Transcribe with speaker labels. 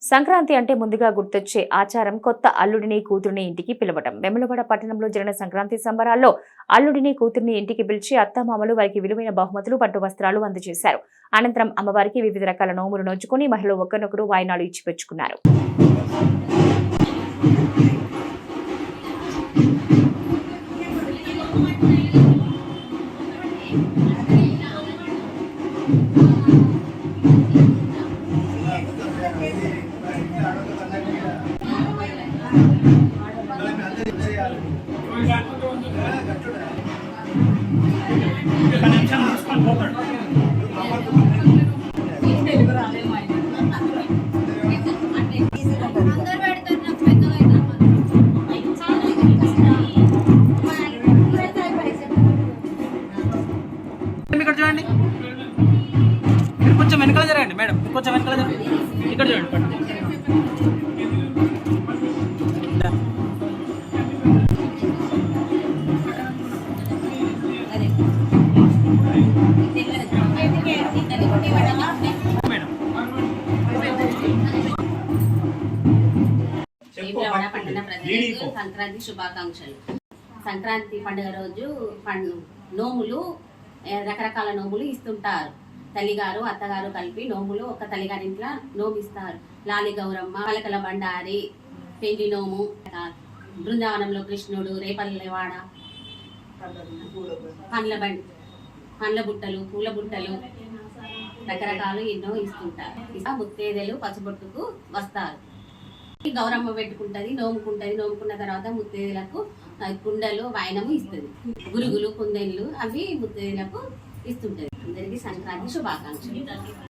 Speaker 1: సంక్రాంతి అంటే ముందుగా గుర్తొచ్చే ఆచారం కొత్త అల్లుడిని కూతురిని ఇంటికి పిలవటం. వెములవాడ పట్టణంలో జరిగిన సంక్రాంతి సంబరాల్లో అల్లుడిని కూతురిని ఇంటికి పిలిచి అత్తమామలు వారికి విలువైన బహుమతులు, పట్టు వస్త్రాలు అందజేశారు. అనంతరం అమ్మవారికి వివిధ రకాల నోములు నోచుకుని మహిళలు ఒకరినొకరు వాయినాలు ఇచ్చిపుచ్చుకున్నారు.
Speaker 2: ఇక్కడ చూడండి, మీరు కొంచెం వెనకాల జరగండి మేడం, కొంచెం వెనకాల జరగండి. ఇక్కడ చూడండి పట్టు.
Speaker 3: వేములవాడ పట్టణ ప్రజలకు సంక్రాంతి శుభాకాంక్షలు. సంక్రాంతి పండుగ రోజు నోములు, రకరకాల నోములు ఇస్తుంటారు. తల్లిగారు అత్తగారు కలిపి నోములు ఒక తల్లిగారి ఇంట్లో నోమిస్తారు. లాలి గౌరమ్మ, పలకల బండారి, పెండి నోము, బృందావనంలో కృష్ణుడు, రేపల్లెవాడ, పండ్ల బుట్టలు, పూల బుట్టలు, రకరకాలు ఎన్నో ఇస్తుంటారు. ముత్తేదెలు పసుబొట్టుకు వస్తారు. గౌరమ్మ పెట్టుకుంటది, నోముకుంటది. నోముకున్న తర్వాత ముత్తేదులకు కుండలు, వాయనము ఇస్తుంది. గురుగులు, కుందెళ్ళు అవి ముత్తేదులకు ఇస్తుంటది. అందరికీ సంక్రాంతి శుభాకాంక్షలు.